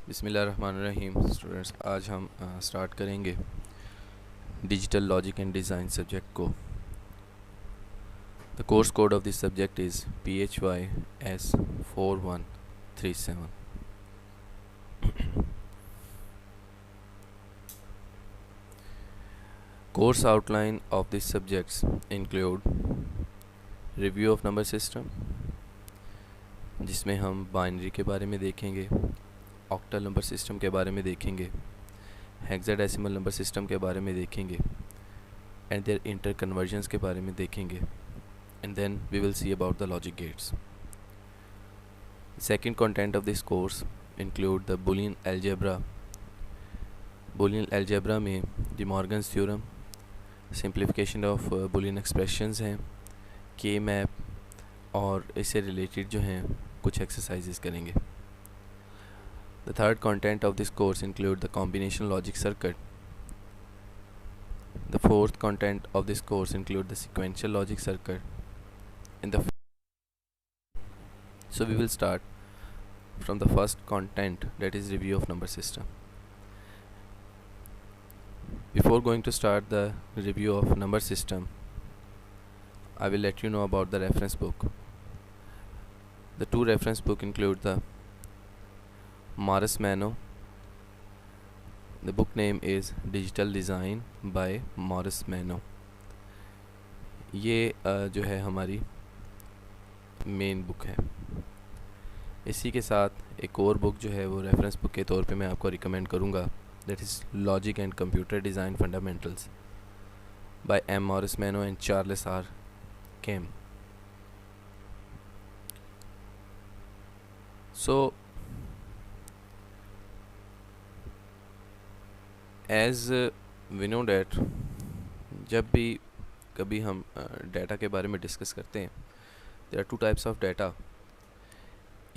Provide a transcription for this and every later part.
बिस्मिल्लाहिर्रहमानिर्रहीम। स्टूडेंट्स, आज हम स्टार्ट करेंगे digital logic and design subject को। The course code of this subject is PHYS4137। Course outline of this subjects include review of number system, जिसमें हम binary के बारे में देखेंगे, ऑक्टल नंबर सिस्टम के बारे में देखेंगे, हेक्साडेसिमल नंबर सिस्टम के बारे में देखेंगे एंड देयर इंटर कन्वर्जन्स के बारे में देखेंगे, and then we will see about the logic gates. Second content of this course include the Boolean algebra. Boolean algebra में De Morgan's theorem, simplification of Boolean expressions हैं, K-map और इससे related जो हैं कुछ exercises करेंगे. The third content of this course include the combination logic circuit. The fourth content of this course include the sequential logic circuit. So we will start from the first content, that is review of number system. Before going to start the review of number system, I will let you know about the reference book. The two reference book include the Morris Mano. The book name is Digital Design by Morris Mano. ये जो है हमारी main book है। इसी के साथ एक और बुक जो है वो रेफरेंस बुक के तौर पे मैं आपको रिकमेंड करूँगा, that is logic and computer design fundamentals by M Morris Mano and Charles R Kime. So as we know that जब भी कभी हम डाटा के बारे में डिस्कस करते हैं, there are two types of data.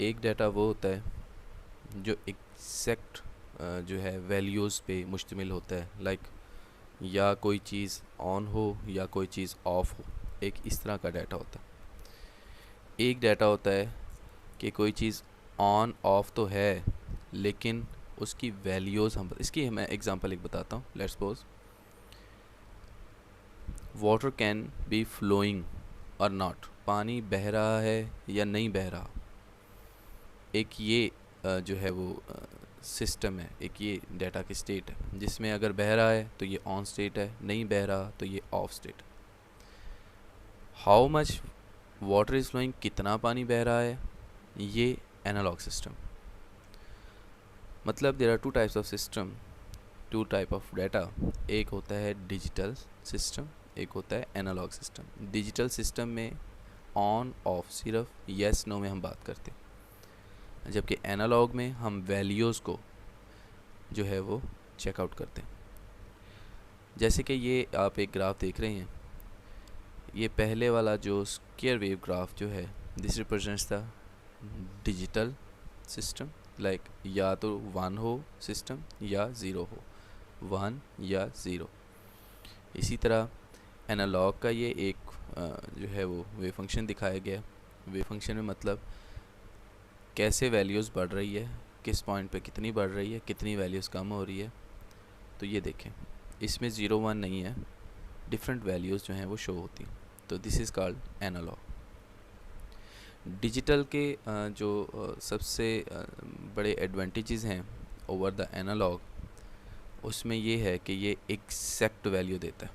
एक डाटा वो होता है जो एग्जैक्ट जो है वैल्यूज़ पे मुश्तमिल होता है, लाइक या कोई चीज़ ऑन हो या कोई चीज़ ऑफ हो, एक इस तरह का डाटा होता है। एक डाटा होता है कि कोई चीज़ ऑन ऑफ तो है लेकिन उसकी वैल्यूज़ इसकी मैं एग्जांपल एक बताता हूँ। Let's suppose water can be flowing और नॉट, पानी बह रहा है या नहीं बह रहा। एक ये जो है वो सिस्टम है, एक ये डाटा की स्टेट है, जिसमें अगर बह रहा है तो ये ऑन स्टेट है, नहीं बह रहा तो ये off state. How much water is flowing, कितना पानी बह रहा है, ये एनालॉग सिस्टम। मतलब there are two types of system, two type of data. एक होता है डिजिटल सिस्टम, एक होता है एनालॉग सिस्टम। डिजिटल सिस्टम में ऑन ऑफ सिर्फ येस नो में हम बात करते हैं, जबकि एनालॉग में हम वैल्यूज़ को जो है वो चेकआउट करते हैं। जैसे कि ये आप एक ग्राफ देख रहे हैं, ये पहले वाला जो स्क्वायर वेव ग्राफ जो है, this represents the digital system, like या तो 1 हो सिस्टम या 0 हो, 1 या 0। इसी तरह एनालॉग का ये एक जो है वो वेव फंक्शन दिखाया गया। वेव फंक्शन में मतलब कैसे वैल्यूज़ बढ़ रही है, किस पॉइंट पे कितनी बढ़ रही है, कितनी वैल्यूज़ कम हो रही है। तो ये देखें, इसमें 0 1 नहीं है, डिफरेंट वैल्यूज़ जो हैं वो शो होती हैं। तो this is called analogue. Digital के जो सबसे बड़े एडवांटेजेस हैं ओवर द एनालॉग, उसमें ये है कि ये एग्जैक्ट वैल्यू देता है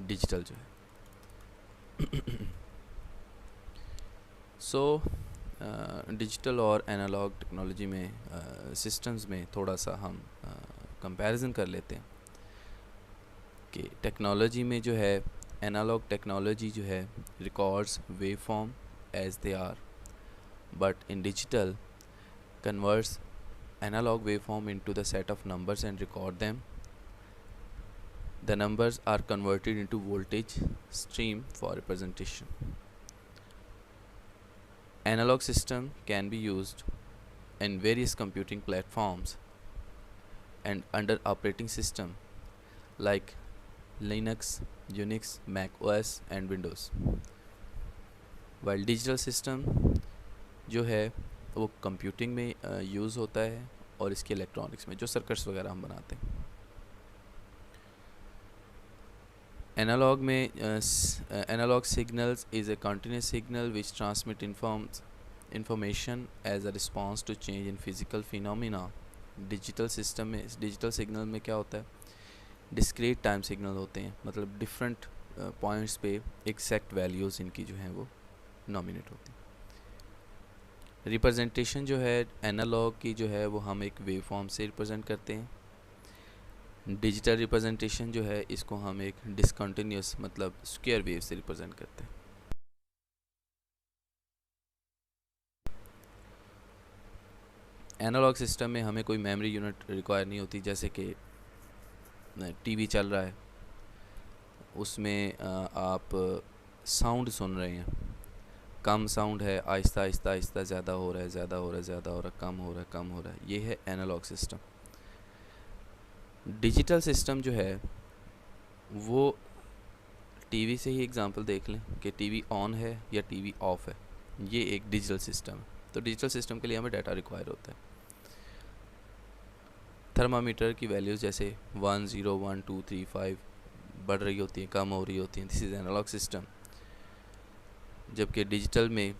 डिजिटल जो है। सो डिजिटल और एनालॉग टेक्नोलॉजी में सिस्टम्स में थोड़ा सा हम कंपैरिजन कर लेते हैं कि टेक्नोलॉजी में जो है एनालॉग टेक्नोलॉजी जो है records wave form as they are, but in digital converts analogue wave form into the set of numbers and record them. The numbers are converted into voltage stream for representation. Analog system can be used in various computing platforms and under operating system like Linux, Unix, Mac OS and Windows. While digital system जो है वो computing में use होता है और इसके electronics में, जो सर्किट्स वगैरह हम बनाते हैं। एनालॉग में analogue signals is a continuous signal which transmit information as a response to change in physical phenomena। Digital system में, डिजिटल सिग्नल में क्या होता है, डिस्क्रीट टाइम सिग्नल होते हैं, मतलब डिफरेंट पॉइंट्स पे एग्जैक्ट वैल्यूज़ इनकी जो हैं वो नॉमिनेट होती हैं। रिप्रेजेंटेशन जो है एनालॉग की जो है वो हम एक वेव फॉर्म से रिप्रेजेंट करते हैं। डिजिटल रिप्रेजेंटेशन जो है इसको हम एक डिसकंटिन्यूस मतलब स्क्वायर वेव से रिप्रेजेंट करते हैं। एनालॉग सिस्टम में हमें कोई मेमोरी यूनिट रिक्वायर नहीं होती, जैसे कि टीवी चल रहा है, उसमें आप साउंड सुन रहे हैं, कम साउंड है, आहिस्ता आहिस्ता आहिस्ता ज़्यादा हो रहा है, ज़्यादा हो रहा है, ज़्यादा हो रहा है, कम हो रहा है, कम हो रहा है, ये है एनालॉग सिस्टम। डिजिटल सिस्टम जो है वो टीवी से ही एग्जांपल देख लें कि टीवी ऑन है या टीवी ऑफ है, ये एक डिजिटल सिस्टम है। तो डिजिटल सिस्टम के लिए हमें डाटा रिक्वायर होता है। थर्मामीटर की वैल्यूज़ जैसे 1 0 1 2 3 5 बढ़ रही होती हैं, कम हो रही होती हैं, दिस इज़ एनालॉग सिस्टम। जबकि डिजिटल में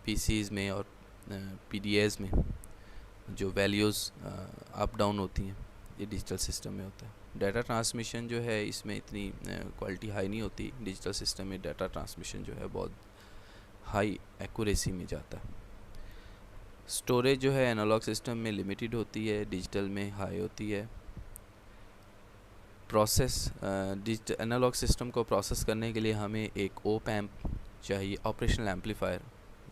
पीसीज़ में और पीडीएस में जो वैल्यूज़ अप डाउन होती हैं, ये डिजिटल सिस्टम में होता है। डाटा ट्रांसमिशन जो है इसमें इतनी क्वालिटी हाई नहीं होती। डिजिटल सिस्टम में डाटा ट्रांसमिशन जो है बहुत हाई एक्यूरेसी में जाता है। स्टोरेज जो है एनालॉग सिस्टम में लिमिटेड होती है, डिजिटल में हाई होती है। प्रोसेस एनालॉग सिस्टम को प्रोसेस करने के लिए हमें एक ओप एम्प चाहिए, ऑपरेशनल एम्पलीफायर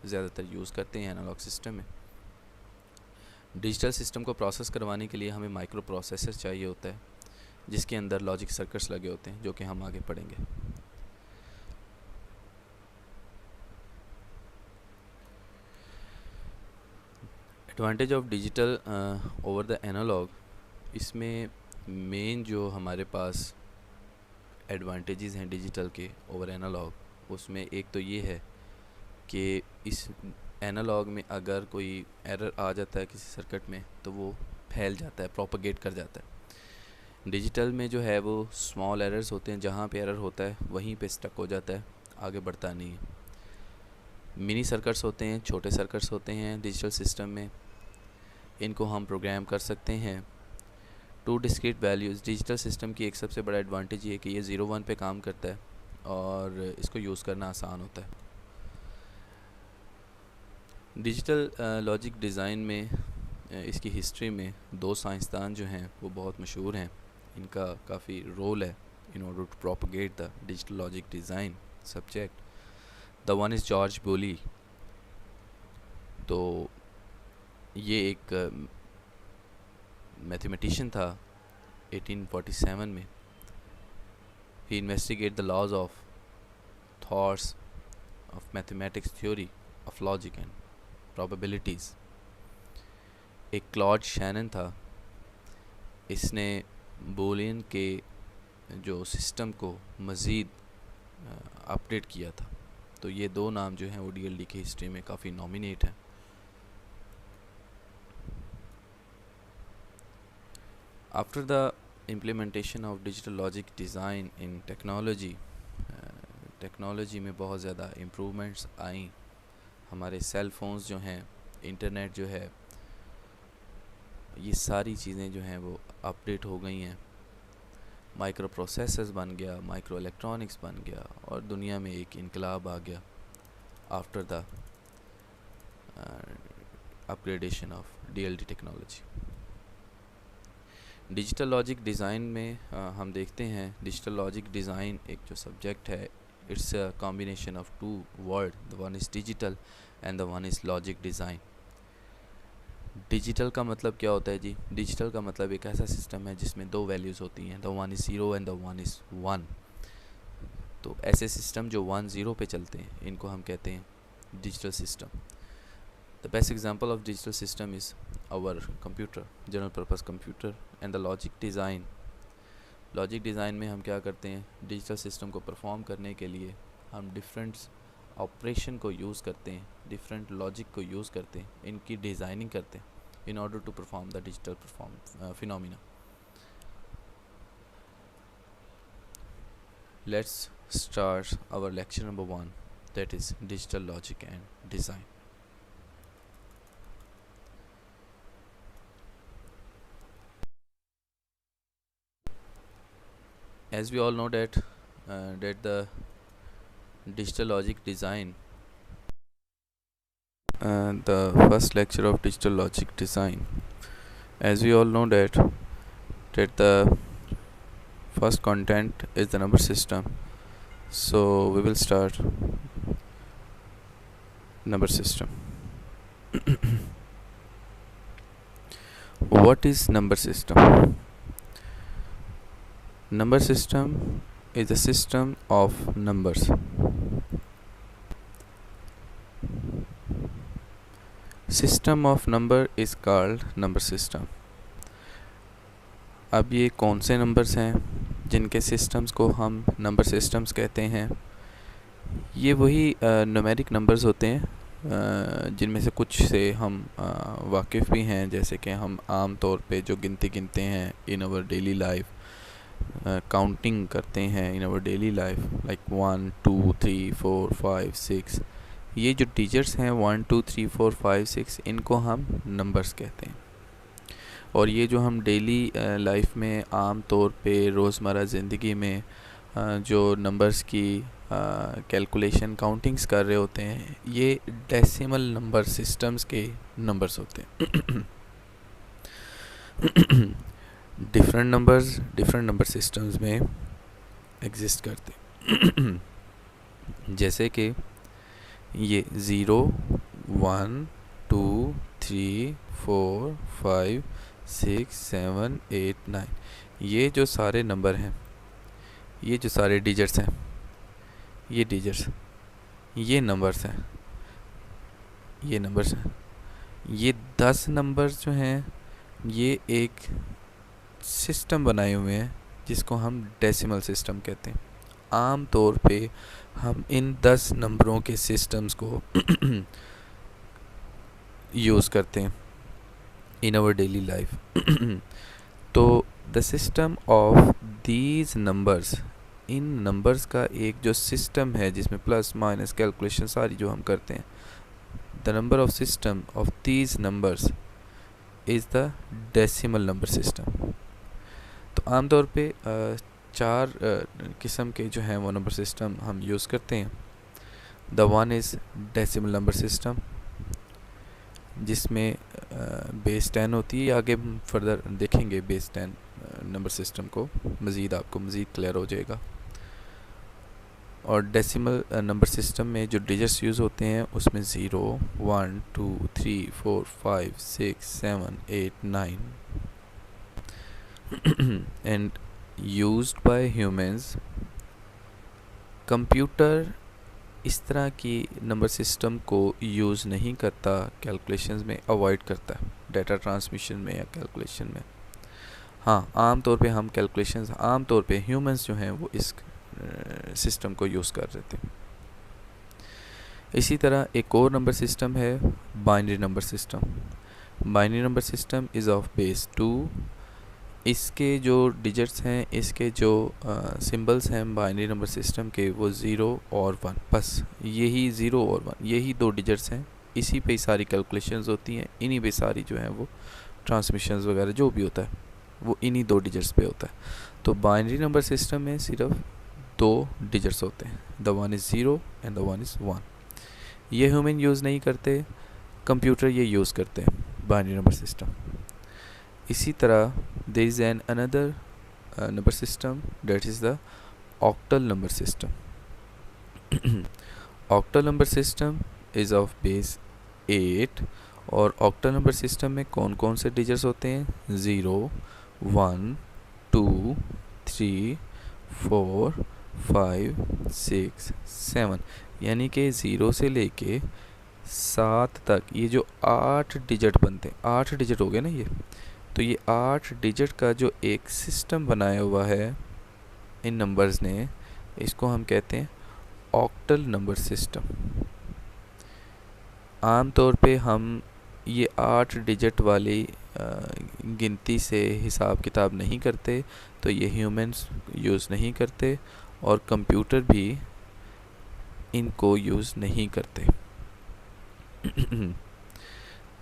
ज़्यादातर यूज़ करते हैं एनालॉग सिस्टम में। डिजिटल सिस्टम को प्रोसेस करवाने के लिए हमें माइक्रो प्रोसेसर चाहिए होता है, जिसके अंदर लॉजिक सर्किट्स लगे होते हैं, जो कि हम आगे पढ़ेंगे। Advantage of digital over the analogue, इसमें मेन जो हमारे पास एडवांटेजेस हैं डिजिटल के ओवर एनालॉग, उसमें एक तो ये है कि इस एनालॉग में अगर कोई एरर आ जाता है किसी सर्किट में तो वो फैल जाता है, प्रोपगेट कर जाता है। डिजिटल में जो है वो स्मॉल एरर्स होते हैं, जहाँ पे एरर होता है वहीं पे स्टक हो जाता है, आगे बढ़ता नहीं है। मिनी सर्किट्स होते हैं, छोटे सर्किट्स होते हैं डिजिटल सिस्टम में, इनको हम प्रोग्राम कर सकते हैं। Two discrete values, digital system की एक सबसे बड़ा एडवांटेज ये है कि ये 0 1 पे काम करता है और इसको यूज़ करना आसान होता है। डिजिटल लॉजिक डिज़ाइन में इसकी हिस्ट्री में 2 साइंसदान जो हैं वो बहुत मशहूर हैं, इनका काफ़ी रोल है in order to propagate the digital logic design subject. The one is George Boole. तो ये एक मैथमेटिशियन था 1847 में। He investigate the laws of thoughts of mathematics theory of logic and probabilities. एक क्लॉड शैनन था, इसने Boolean के जो सिस्टम को मज़ीद अपडेट किया था। तो ये 2 नाम जो हैं वो डीएलडी की हिस्ट्री में काफ़ी नॉमिनेट हैं। After the implementation of digital logic design in technology, technology में बहुत ज़्यादा इम्प्रूवमेंट्स आई। हमारे सेल फोन्स जो हैं, इंटरनेट जो है, ये सारी चीज़ें जो हैं वो अपडेट हो गई हैं। माइक्रो प्रोसेसर्स बन गया, माइक्रो इलेक्ट्रॉनिक्स बन गया और दुनिया में एक इनकलाब आ गया after the upgradation of DLD technology. Digital logic design में हम देखते हैं, डिजिटल लॉजिक डिज़ाइन एक जो सब्जेक्ट है, it's a combination of 2 word, the one is digital and the one is logic design. Digital का मतलब क्या होता है जी? डिजिटल का मतलब एक ऐसा सिस्टम है जिसमें 2 वैल्यूज़ होती हैं, the one is 0 and the one is 1। तो ऐसे सिस्टम जो 1 0 पे चलते हैं, इनको हम कहते हैं digital system. The best example of digital system is our computer, general purpose computer and the logic design. Logic design में हम क्या करते हैं, डिजिटल सिस्टम को परफॉर्म करने के लिए हम डिफरेंट ऑपरेशन को यूज़ करते हैं, डिफरेंट लॉजिक को यूज़ करते हैं, इनकी डिज़ाइनिंग करते हैं in order to perform the digital phenomena. Let's start our lecture number 1, that is digital logic and design. As we all know that the digital logic design, the first lecture of digital logic design, as we all know that the first content is the number system. So we will start number system. What is number system? Number system is a system of numbers. System of number is called number system. अब ये कौन से numbers हैं जिनके systems को हम number systems कहते हैं? ये वही न्यूमेरिक नंबर्स होते हैं जिनमें से कुछ से हम वाकिफ़ भी हैं, जैसे कि हम आम तौर पे जो गिनती गिनते हैं in our daily life, counting करते हैं in our daily life, like 1 2 3 4 5 6. ये जो डिजिट्स हैं 1 2 3 4 5 6, इनको हम नंबर्स कहते हैं. और ये जो हम डेली लाइफ में आम तौर पे रोज़मर्रा ज़िंदगी में जो नंबर्स की कैलकुलेशन काउंटिंग्स कर रहे होते हैं, ये डेसिमल नंबर सिस्टम्स के नंबर्स होते हैं. Different numbers different number systems में एग्जिस्ट करते हैं. जैसे कि ये 0 1 2 3 4 5 6 7 8 9, ये जो सारे नंबर हैं, ये जो सारे डिजिट्स हैं, ये डिजिट्स, ये नंबर्स हैं, ये नंबर्स हैं. ये 10 नंबर्स जो हैं, ये एक सिस्टम बनाए हुए हैं जिसको हम डेसिमल सिस्टम कहते हैं. आम तौर पे हम इन 10 नंबरों के सिस्टम्स को यूज़ करते हैं इन आवर डेली लाइफ. तो the system of these numbers, in numbers का एक जो सिस्टम है जिसमें प्लस माइनस कैलकुलेशन सारी जो हम करते हैं, the number of system of these numbers is the decimal number system. तो आमतौर पे 4 किस्म के जो हैं वो नंबर सिस्टम हम यूज़ करते हैं. The one is decimal number system, जिसमें बेस 10 होती है. आगे फर्दर देखेंगे बेस 10 नंबर सिस्टम को, मज़ीद आपको मज़ीद क्लियर हो जाएगा. और डेसिमल नंबर सिस्टम में जो डिजिट्स यूज़ होते हैं उसमें 0 1 2 3 4 5 6 7 8 9 and used by humans. Computer इस तरह की नंबर सिस्टम को यूज़ नहीं करता, कैलकुलेशंस में अवॉइड करता है, डाटा ट्रांसमिशन में या कैलकुलेशन में. हाँ, आम तौर पे हम कैलकुलेशंस, आम तौर पे ह्यूमंस जो हैं वो इस सिस्टम को यूज़ कर रहे थे. इसी तरह एक और नंबर सिस्टम है binary number system. Binary number system is of base 2. इसके जो डिजिट्स हैं, इसके जो सिंबल्स हैं बाइनरी नंबर सिस्टम के, वो 0 और 1, बस यही 0 और 1, यही 2 डिजिट्स हैं. इसी पे सारी कैलकुलेशंस होती हैं, इन्हीं पे सारी जो हैं वो ट्रांसमिशंस वगैरह जो भी होता है वो इन्हीं 2 डिजिट्स पे होता है. तो बाइनरी नंबर सिस्टम में सिर्फ 2 डिजिट्स होते हैं, the one is 0 and the one is 1. ये ह्यूमन यूज़ नहीं करते, कंप्यूटर ये यूज़ करते हैं बाइनरी नंबर सिस्टम. इसी तरह there is an another number system, that is the octal number system. octal number system is of base 8. और octal number system में कौन कौन से डिजिट्स होते हैं? 0 1 2 3 4 5 6 7, यानी कि 0 से लेके 7 तक ये जो 8 डिजिट बनते हैं, 8 डिजिट हो गए ना ये. तो ये 8 डिजिट का जो एक सिस्टम बनाया हुआ है इन नंबर्स ने, इसको हम कहते हैं ऑक्टल नंबर सिस्टम। आम तौर पे हम ये 8 डिजिट वाली गिनती से हिसाब किताब नहीं करते, तो ये ह्यूमंस यूज़ नहीं करते और कंप्यूटर भी इनको यूज़ नहीं करते।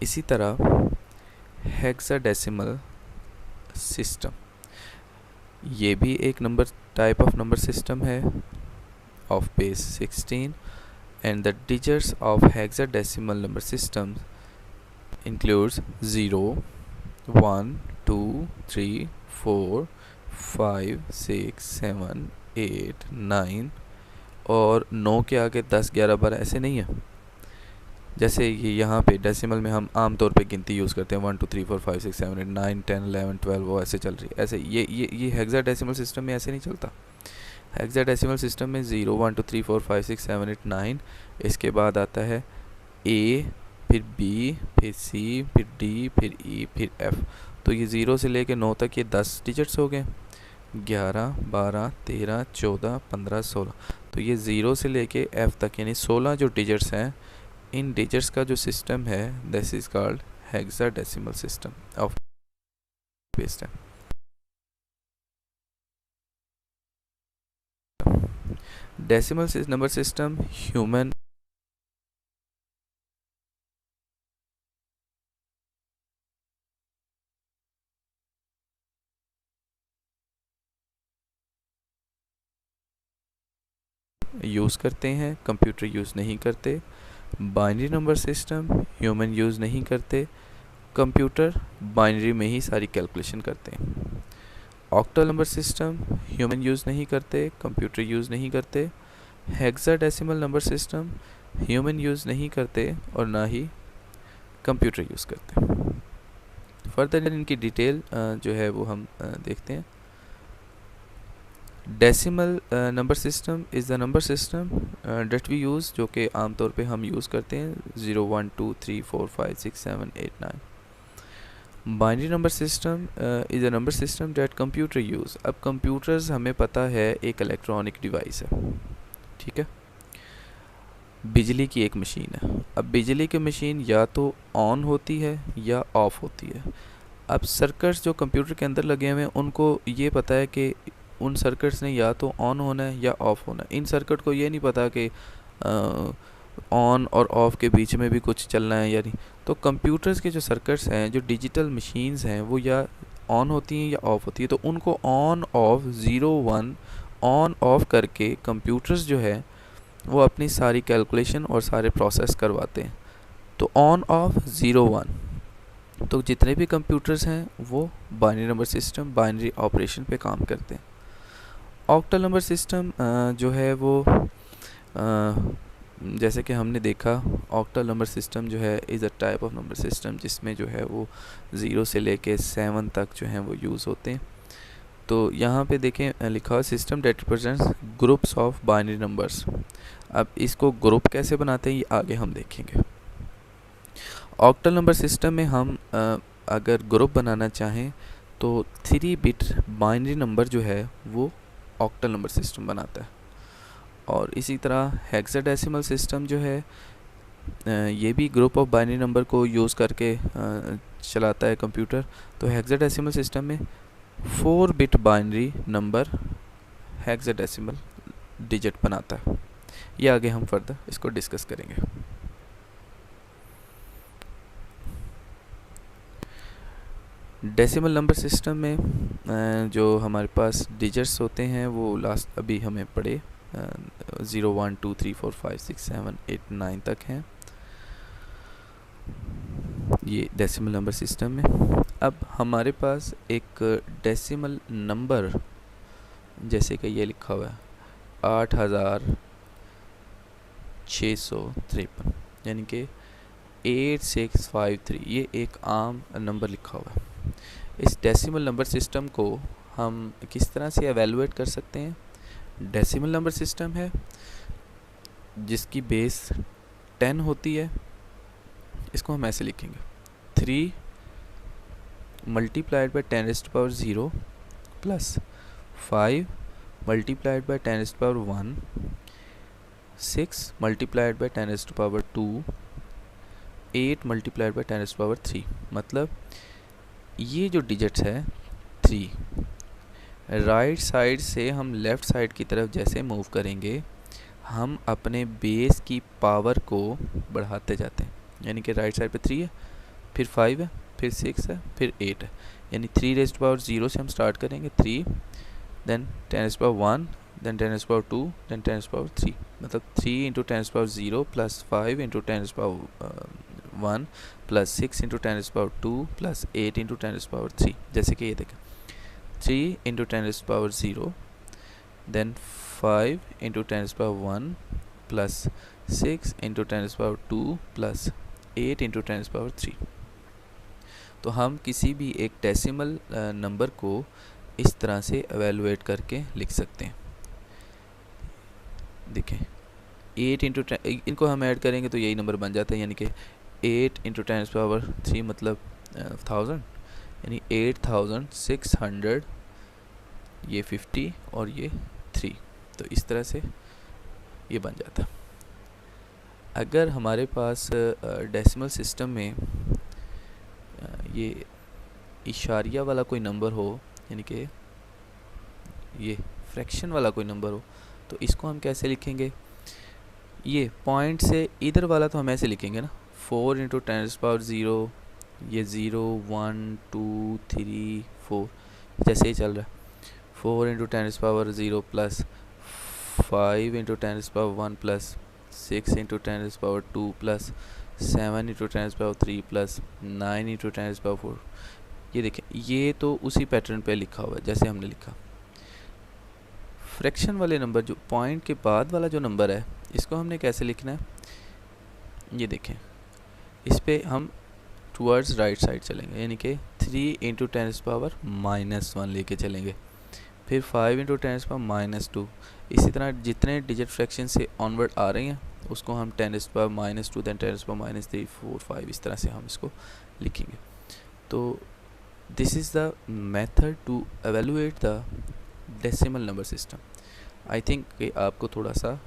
इसी तरह हेक्साडेसिमल सिस्टम, ये भी एक number type of number system है of base 16, and the digits of hexadecimal number system includes 0, 1, 2, 3, 4, 5, 6, 7, 8, 9 और 9 के आगे 10, 11, 12 ऐसे नहीं है। जैसे ये यहाँ पे डेसिमल में हम आम तौर पे गिनती यूज़ करते हैं 1 2 3 4 5 6 7 8 9 10 11 12, वो ऐसे चल रही है। ऐसे ये हेक्साडेसिमल सिस्टम में ऐसे नहीं चलता। हेक्साडेसिमल सिस्टम में 0 1 2 3 4 5 6 7 8 9, इसके बाद आता है A, फिर B, फिर C, फिर D, फिर E, फिर F। तो ये 0 से लेके 9 तक ये 10 डिजिट्स हो गए, 11 12 13 14 15 16। तो ये 0 से लेके F तक यानी 16 जो डिजिट्स हैं, इन डिजिट्स का जो सिस्टम है this is called hexadecimal system of base 10। Decimal number system human use करते हैं, कंप्यूटर यूज़ नहीं करते। Binary number system human use नहीं करते, कंप्यूटर बाइनरी में ही सारी कैलकुलेशन करते हैं। Octal number system human use नहीं करते, कंप्यूटर यूज़ नहीं करते। Hexadecimal number system human use नहीं करते और ना ही कंप्यूटर यूज़ करते। फर्दर इनकी डिटेल जो है वो हम देखते हैं। Decimal number system is the number system that we use, जो कि आमतौर पे हम यूज़ करते हैं 0 1 2 3 4 5 6 7 8 9। Binary number system is a number system that computer use. अब कंप्यूटर्स हमें पता है एक इलेक्ट्रॉनिक डिवाइस है, ठीक है, बिजली की एक मशीन है। अब बिजली की मशीन या तो ऑन होती है या ऑफ़ होती है। अब सर्किट्स जो कंप्यूटर के अंदर लगे हुए हैं उनको ये पता है कि उन सर्किट्स ने या तो ऑन होना है या ऑफ़ होना है। इन सर्किट को ये नहीं पता कि ऑन और ऑफ़ के बीच में भी कुछ चलना है या नहीं। तो कंप्यूटर्स के जो सर्किट्स हैं, जो डिजिटल मशीन्स हैं, वो या ऑन होती हैं या ऑफ़ होती है। तो उनको ऑन ऑफ 0 1 ऑन ऑफ करके कंप्यूटर्स जो है वो अपनी सारी कैलकुलेशन और सारे प्रोसेस करवाते हैं। तो ऑन ऑफ 0 1, तो जितने भी कंप्यूटर्स हैं वो binary number system, binary operation पे काम करते हैं। ऑक्टल नंबर सिस्टम जो है वो जैसे कि हमने देखा, ऑक्टल नंबर सिस्टम जो है is a type of number system जिसमें जो है वो 0 से लेके 7 तक जो है वो यूज़ होते हैं। तो यहाँ पे देखें लिखा हुआ system that represents groups of binary numbers. अब इसको ग्रुप कैसे बनाते हैं ये आगे हम देखेंगे। ऑक्टल नंबर सिस्टम में हम अगर ग्रुप बनाना चाहें तो 3 बिट बाइनरी नंबर जो है वो ऑक्टल नंबर सिस्टम बनाता है। और इसी तरह हेक्साडेसिमल सिस्टम जो है ये भी ग्रुप ऑफ बाइनरी नंबर को यूज़ करके चलाता है कंप्यूटर। तो हेक्साडेसिमल सिस्टम में 4 bit binary number hexadecimal digit बनाता है। ये आगे हम फर्दर इसको डिस्कस करेंगे। डेसिमल नंबर सिस्टम में जो हमारे पास डिजिट्स होते हैं वो लास्ट अभी हमें पढ़े 0 1 2 3 4 5 6 7 8 9 तक हैं, ये डेसिमल नंबर सिस्टम में। अब हमारे पास एक डेसिमल नंबर जैसे कि ये लिखा हुआ है 8653, यानी कि 8653, ये एक आम नंबर लिखा हुआ है। इस डेसिमल नंबर सिस्टम को हम किस तरह से एवेलुएट कर सकते हैं? डेसिमल नंबर सिस्टम है जिसकी बेस 10 होती है, इसको हम ऐसे लिखेंगे 3 multiplied by 10⁻0 plus 5 multiplied by 10⁻1 6 multiplied by 10⁻², 8 multiplied by 10⁻3। मतलब ये जो डिजिट्स है 3, राइट साइड से हम लेफ़्ट साइड की तरफ जैसे मूव करेंगे हम अपने बेस की पावर को बढ़ाते जाते हैं। यानी कि राइट साइड पे 3 है, फिर 5 है, फिर 6 है, फिर 8 है। यानी 3⁻0 से हम स्टार्ट करेंगे, 3, देन 10⁻1, देन 10⁻2, देन 10⁻3। मतलब 3 × 10⁻0 प्लस 5 × 10⁻1 प्लस 6 × 10⁻2 प्लस 8 × 10⁻3। जैसे कि ये देखें, 3 × 10⁻0, देन 5 × 10⁻1 प्लस 6 × 10⁻2 प्लस 8 × 10⁻3। तो हम किसी भी एक डेसिमल नंबर को इस तरह से एवेलुएट करके लिख सकते हैं। देखें 8 × 10, इनको हम ऐड करेंगे तो यही नंबर बन जाता है। यानी कि 8 × 10⁻3 मतलब 1000, यानी 8600, ये 50 और ये 3। तो इस तरह से ये बन जाता। अगर हमारे पास डेसिमल सिस्टम में ये इशारिया वाला कोई नंबर हो, यानी कि ये फ्रैक्शन वाला कोई नंबर हो, तो इसको हम कैसे लिखेंगे? ये पॉइंट से इधर वाला तो हम ऐसे लिखेंगे ना, 4 × 10⁻0, ये 0 1 2 3 4 जैसे ही चल रहा है। 4 × 10⁻0 प्लस 5 × 10⁻1 प्लस 6 × 10⁻2 प्लस 7 × 10⁻3 प्लस 9 × 10⁻4। ये देखें, ये तो उसी पैटर्न पे लिखा हुआ है जैसे हमने लिखा। फ्रैक्शन वाले नंबर, जो पॉइंट के बाद वाला जो नंबर है, इसको हमने कैसे लिखना है? ये देखें, इस पे हम टुवर्ड्स राइट साइड चलेंगे, यानी कि 3 × 10⁻⁻1 लेके चलेंगे, फिर 5 × 10⁻⁻2। इसी तरह जितने डिजिट फ्रैक्शन से ऑनवर्ड आ रही हैं उसको हम 10⁻⁻2, देन 10⁻3 4 5 इस तरह से हम इसको लिखेंगे। तो this is the method to evaluate the decimal number system. I think कि आपको थोड़ा सा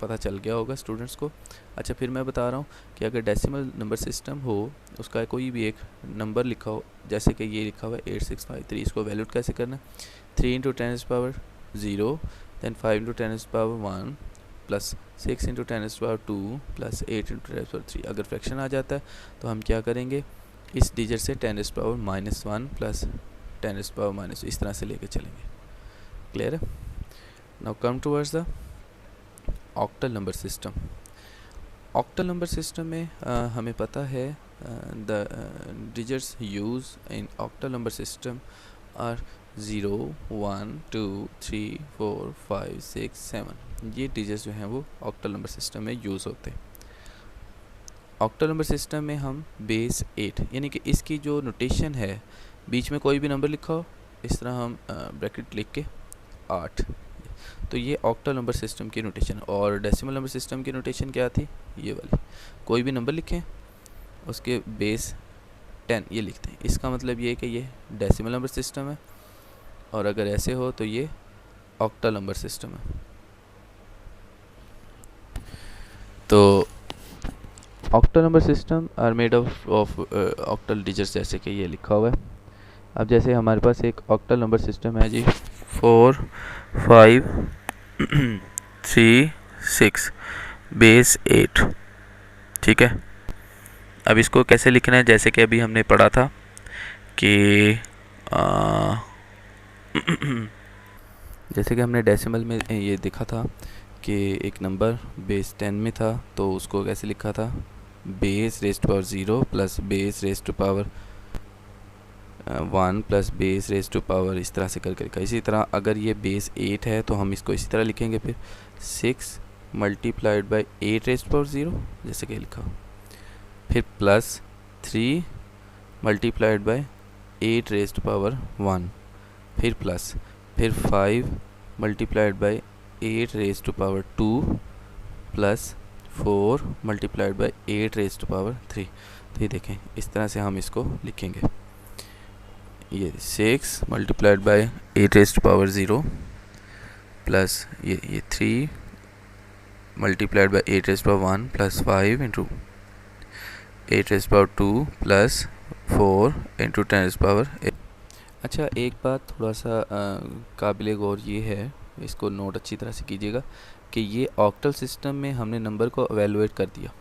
पता चल गया होगा स्टूडेंट्स को। अच्छा, फिर मैं बता रहा हूँ कि अगर डेसिमल नंबर सिस्टम हो, उसका कोई भी एक नंबर लिखा हो, जैसे कि ये लिखा हुआ है 8653, इसको एवेलुएट कैसे करना है? 3 × 10⁻0, देन 5 × 10⁻1 प्लस 6 × 10⁻2 प्लस 8 × 10⁻3। अगर फ्रैक्शन आ जाता है तो हम क्या करेंगे? इस डिजिट से 10⁻⁻1 प्लस 10⁻⁻2 इस तरह से लेके चलेंगे। क्लियर है? Now come towards the octal number system. Octal number system में हमें पता है the digits use in octal number system are 0 1 2 3 4 5 6 7। ये डिजिट्स जो हैं वो ऑक्टल नंबर सिस्टम में यूज़ होते हैं। ऑक्टल नंबर सिस्टम में हम बेस 8, यानी कि इसकी जो नोटेशन है, बीच में कोई भी नंबर लिखा हो, इस तरह हम ब्रैकेट लिख के 8, तो ये ऑक्टल नंबर सिस्टम की नोटेशन। और डेसिमल नंबर सिस्टम की नोटेशन क्या थी? ये वाली, कोई भी नंबर लिखें उसके बेस 10 ये लिखते हैं। इसका मतलब ये है कि ये डेसिमल नंबर सिस्टम है, और अगर ऐसे हो तो ये ऑक्टल नंबर सिस्टम है। तो octal number system are made of octal digits, जैसे कि ये लिखा हुआ है। अब जैसे हमारे पास एक ऑक्टल नंबर सिस्टम है जी, 4 5 3 6 बेस 8, ठीक है। अब इसको कैसे लिखना है? जैसे कि अभी हमने पढ़ा था कि जैसे कि हमने डेसिमल में ये देखा था कि एक नंबर बेस 10 में था, तो उसको कैसे लिखा था? Base raise to power 0 plus base raise to power 1 plus base raise to power, इस तरह से करके लिखा। इसी तरह अगर ये बेस 8 है तो हम इसको इसी तरह लिखेंगे, फिर 6 multiplied by 8 raise to power 0 जैसे कि लिखा, फिर plus 3 multiplied by 8 raise to power 1, फिर प्लस, फिर 5 multiplied by 8 raise to power 2 plus 4 multiplied by 8 raise to power 3। तो ये देखें, इस तरह से हम इसको लिखेंगे। ये 6 multiplied by 8 raise to power 0 plus ये 3 multiplied by 8 raise power 1 plus 5 into 8 raise power 2 plus 4 into 10 raise power 8। अच्छा, एक बात थोड़ा सा काबिल गौर ये है, इसको नोट अच्छी तरह से कीजिएगा कि ये ऑक्टल सिस्टम में हमने नंबर को एवेलुएट कर दिया।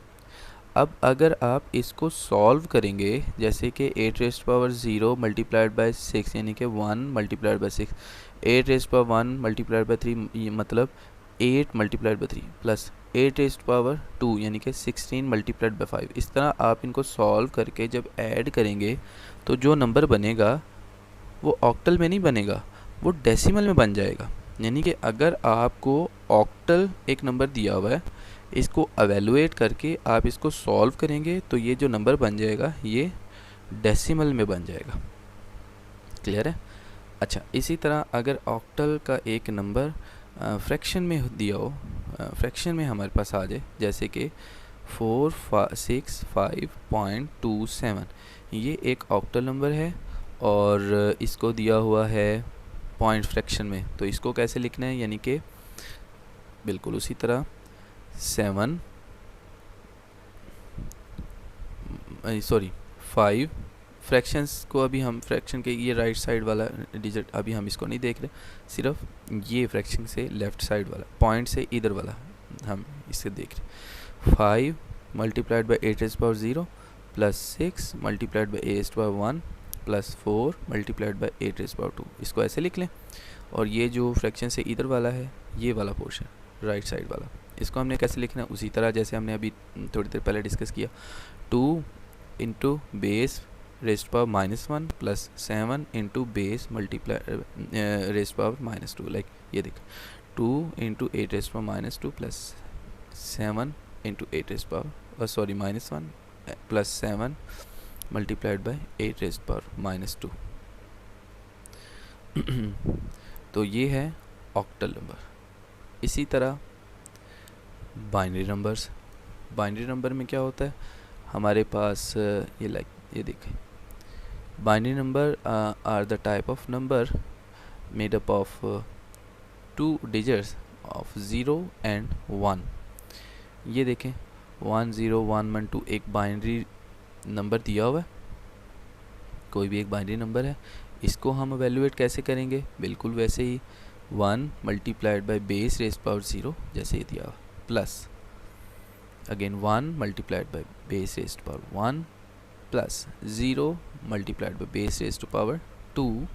अब अगर आप इसको सॉल्व करेंगे, जैसे कि 8 रेज़ पावर 0 मल्टीप्लाइड बाय 6 यानी कि 1 multiplied by 6, 8 raise power 1 multiplied by 3 मतलब 8 multiplied by 3 plus 8 raise power 2 यानी कि 16 मल्टीप्लाइड बाय 5। इस तरह आप इनको सॉल्व करके जब ऐड करेंगे तो जो नंबर बनेगा वो ऑक्टल में नहीं बनेगा, वो डेसिमल में बन जाएगा। यानी कि अगर आपको ऑक्टल एक नंबर दिया हुआ है, इसको एवेलुएट करके आप इसको सॉल्व करेंगे तो ये जो नंबर बन जाएगा ये डेसिमल में बन जाएगा। क्लियर है? अच्छा, इसी तरह अगर ऑक्टल का एक नंबर फ्रैक्शन में दिया हो, फ्रैक्शन में हमारे पास आ जाए, जैसे कि 465.27, ये एक ऑक्टल नंबर है और इसको दिया हुआ है पॉइंट फ्रैक्शन में, तो इसको कैसे लिखना है, यानी कि बिल्कुल उसी तरह 5 फ्रैक्शंस को अभी हम फ्रैक्शन के ये राइट साइड वाला डिजिट अभी हम इसको नहीं देख रहे, सिर्फ ये फ्रैक्शन से लेफ़्ट साइड वाला पॉइंट से इधर वाला हम इसे देख रहे। 5 multiplied by 8 raise power 0 plus 6 multiplied by 8 raise power 1 plus 4 multiplied by 8 raise power 2, इसको ऐसे लिख लें। और ये जो फ्रैक्शन से इधर वाला है, ये वाला पोर्शन राइट साइड वाला, इसको हमने कैसे लिखना है, उसी तरह जैसे हमने अभी थोड़ी देर पहले डिस्कस किया, 2 into base rays power -1 plus 7 into base multiply rays power -2, like ये देख 2 into 8 raise power -2 plus 7 into 8 raise power -1 plus 7 multiplied by 8 raise power -2। तो ये है ऑक्टल नंबर। इसी तरह बाइनरी नंबर्स, बाइनरी नंबर में क्या होता है, हमारे पास ये देखें, binary number are the type of number made up of 2 digits of 0 and 1। ये देखें 1 0 1 1 2 एक बाइनरी नंबर दिया हुआ है, कोई भी एक बाइनरी नंबर है, इसको हम एवेलुएट कैसे करेंगे, बिल्कुल वैसे ही 1 multiplied by base rays power 0 जैसे ये दिया हुआ, plus again 1 multiplied by base rays power 1 plus 0 multiplied by base rays power 2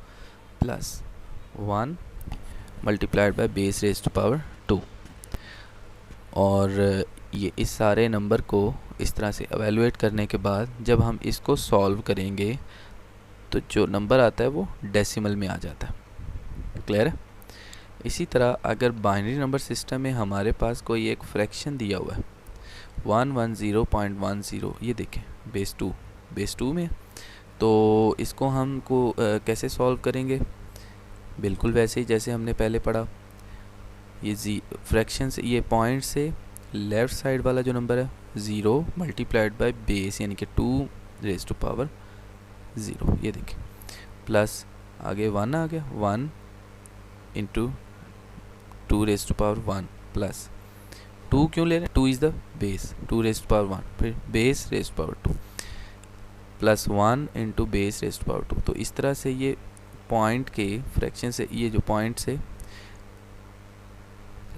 plus 1 multiplied by base rays power 2। और ये इस सारे नंबर को इस तरह से एवेलुएट करने के बाद जब हम इसको सॉल्व करेंगे तो जो नंबर आता है वो डेसिमल में आ जाता है। क्लियर है? इसी तरह अगर बाइनरी नंबर सिस्टम में हमारे पास कोई एक फ्रैक्शन दिया हुआ है 110.10, ये देखें बेस 2 में, तो इसको हम कैसे सॉल्व करेंगे, बिल्कुल वैसे ही जैसे हमने पहले पढ़ा, ये फ्रैक्शन से ये पॉइंट से लेफ़्ट साइड वाला जो नंबर है 0 मल्टीप्लाइड बाय बेस यानी कि 2 रेज़ टू पावर 0, ये देखें, प्लस आगे 1 आ गया, 1 into 2 raise to power 1 plus 2 क्यों ले रहे हैं, 2 is the base, 2 raise to power 1 फिर base raise to power 2 plus 1 into base raise to power 2। तो इस तरह से ये पॉइंट के फ्रैक्शन से, ये जो पॉइंट से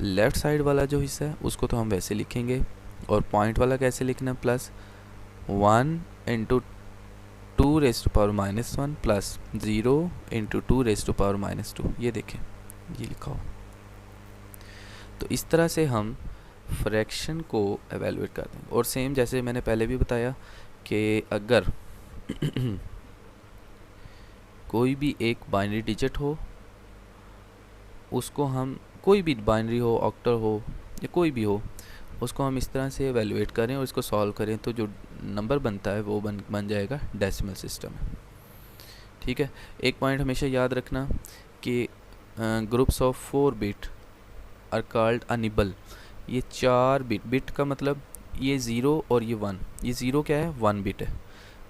लेफ़्ट साइड वाला जो हिस्सा है उसको तो हम वैसे लिखेंगे, और पॉइंट वाला कैसे लिखना है, plus 1 into 2 raise to power -1 plus 0 into 2 raise to power -2, ये देखें ये लिखा हो। तो इस तरह से हम फ्रैक्शन को एवेलुएट करते हैं। और सेम जैसे मैंने पहले भी बताया कि अगर कोई भी एक बाइनरी डिजिट हो, उसको हम कोई भी बाइनरी हो, ऑक्टल हो या कोई भी हो, उसको हम इस तरह से एवेलुएट करें और इसको सॉल्व करें तो जो नंबर बनता है वो बन जाएगा डेसिमल सिस्टम में। ठीक है, एक पॉइंट हमेशा याद रखना कि groups of 4 bit are called a nibble. ये 4 बिट का मतलब ये 0 और ये 1, ये 0 क्या है 1 बिट है,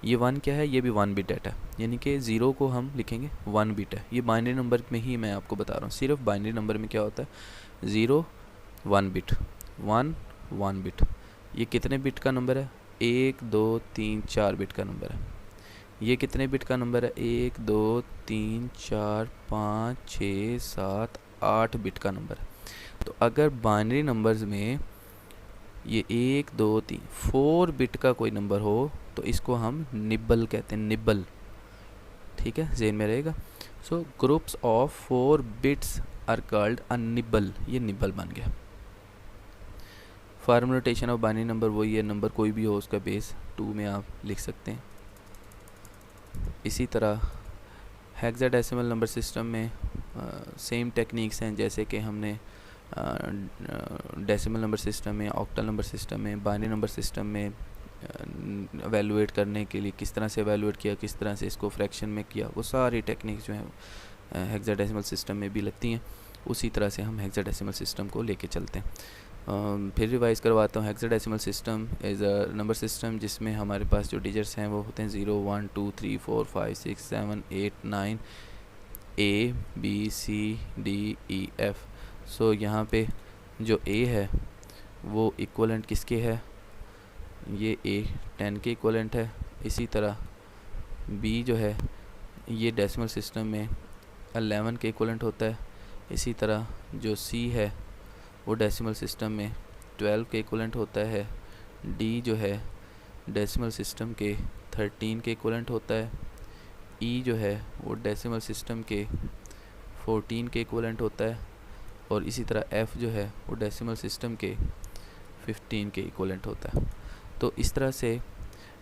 ये 1 क्या है ये भी 1 बिट डाटा, यानी कि 0 को हम लिखेंगे 1 बिट है। ये बाइनरी नंबर में ही मैं आपको बता रहा हूँ, सिर्फ बाइनरी नंबर में क्या होता है 0 1 बिट, 1 बिट। ये कितने बिट का नंबर है? 1 2 3 4 बिट का नंबर है। ये कितने बिट का नंबर है? 1 2 3 4 5 6 7 8 बिट का नंबर है। तो अगर बाइनरी नंबर्स में ये 1 2 3 4 बिट का कोई नंबर हो तो इसको हम निबल कहते हैं, निबल। ठीक है, ज़हन में रहेगा। So groups of 4 bits are called a nibble. ये निबल बन गया। फार्मूलेटेशन ऑफ बाइनरी नंबर वही है, नंबर कोई भी हो उसका बेस 2 में आप लिख सकते हैं। इसी तरह हेक्साडेसिमल नंबर सिस्टम में सेम टेक्निक्स हैं जैसे कि हमने डेसिमल नंबर सिस्टम में, ऑक्टल नंबर सिस्टम में, बाइनरी नंबर सिस्टम में एवेलुएट करने के लिए किस तरह से एवेलुएट किया, किस तरह से इसको फ्रैक्शन में किया, वो सारी टेक्निक्स जो हैं हेक्साडेसिमल सिस्टम में भी लगती हैं। उसी तरह से हम हेक्साडेसिमल सिस्टम को लेके चलते हैं। फिर रिवाइज़ करवाता हूँ। Hexadecimal system is a number system जिसमें हमारे पास जो डिजिट्स हैं वो होते हैं 0 1 2 3 4 5 6 7 8 9 A B C D E F। सो यहाँ पे जो A है वो इक्वलेंट किसके है? ये A 10 के इक्वलेंट है। इसी तरह B जो है ये डेसिमल सिस्टम में 11 के इक्वलेंट होता है। इसी तरह जो C है वो डेसिमल सिस्टम में 12 के इक्वलेंट होता है। D जो है डेसिमल सिस्टम के 13 के इक्वलेंट होता है। E जो है वो डेसिमल सिस्टम के 14 के इक्वलेंट होता है। और इसी तरह F जो है वो डेसिमल सिस्टम के 15 के इक्वलेंट होता है। तो इस तरह से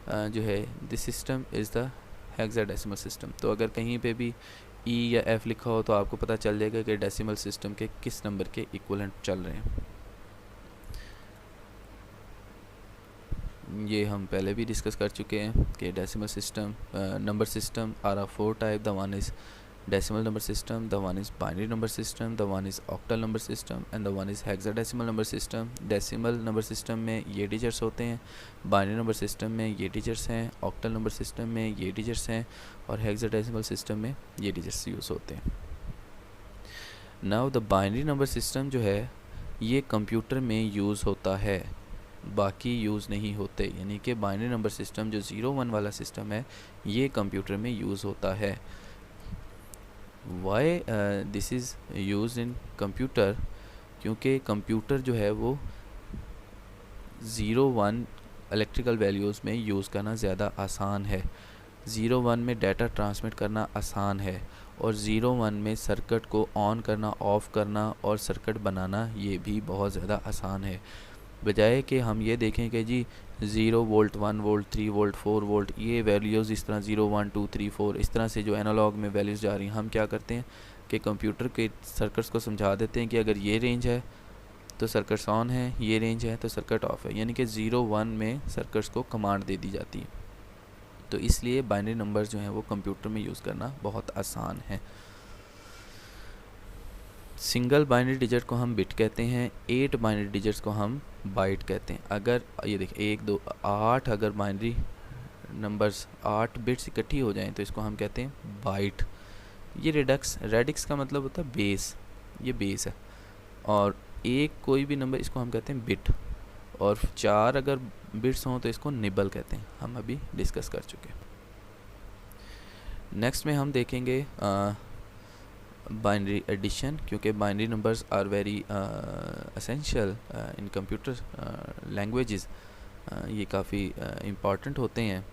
जो है this system is the hexadecimal system. तो अगर कहीं पे भी E या F लिखा हो तो आपको पता चल जाएगा कि डेसिमल सिस्टम के किस नंबर के इक्वलेंट चल रहे हैं। ये हम पहले भी डिस्कस कर चुके हैं कि decimal system number system are 4 type. The one is decimal number system, the one is binary number system, the one is octal number system and the one is hexadecimal number system। decimal number system में ये digits होते हैं, binary number system में ये digits हैं, octal number system में ये digits हैं और hexadecimal system में ये digits यूज़ होते हैं। now the binary number system जो है ये कंप्यूटर में यूज़ होता है, बाकी यूज़ नहीं होते। यानी कि बाइनरी नंबर सिस्टम जो 0 1 वाला सिस्टम है ये कंप्यूटर में यूज़ होता है। Why this is use in computer? क्योंकि कंप्यूटर जो है वो 0 1 इलेक्ट्रिकल वैल्यूज़ में यूज़ करना ज़्यादा आसान है। 0 1 में डाटा ट्रांसमिट करना आसान है और 0 1 में सर्किट को ऑन करना, ऑफ़ करना और सर्किट बनाना ये भी बहुत ज़्यादा आसान है। बजाय कि हम ये देखें कि जी 0 वोल्ट 1 वोल्ट 3 वोल्ट 4 वोल्ट ये वैल्यूज़ इस तरह 0 1 2 3 4 इस तरह से जो एनालॉग में वैल्यूज़ जा रही हैं, हम क्या करते हैं कि कंप्यूटर के सर्किट्स को समझा देते हैं कि अगर ये रेंज है तो सर्किट्स ऑन है, ये रेंज है तो सर्किट ऑफ है। यानी कि 0 1 में सर्किट्स को कमांड दे दी जाती है। तो इसलिए बाइनरी नंबर्स जो हैं वो कंप्यूटर में यूज़ करना बहुत आसान है। सिंगल बाइनरी डिजिट को हम बिट कहते हैं, 8 बाइनरी डिजिट्स को हम बाइट कहते हैं। अगर ये देखिए 1 2 8 अगर बाइनरी नंबर्स 8 बिट्स इकट्ठी हो जाएं तो इसको हम कहते हैं बाइट। ये रेडिक्स का मतलब होता है बेस, ये बेस है। और एक कोई भी नंबर इसको हम कहते हैं बिट और 4 अगर बिट्स हों तो इसको निबल कहते हैं, हम अभी डिस्कस कर चुके हैं। नेक्स्ट में हम देखेंगे बाइनरी एडिशन, क्योंकि binary numbers are very essential in computer languages. ये काफ़ी इम्पॉर्टेंट होते हैं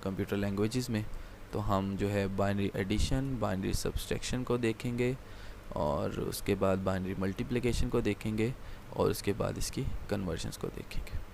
कंप्यूटर लैंग्वेजेस में। तो हम जो है बाइनरी एडिशन, बाइनरी सब्सट्रैक्शन को देखेंगे और उसके बाद बाइनरी मल्टीप्लिकेशन को देखेंगे और उसके बाद इसकी कन्वर्जन्स को देखेंगे।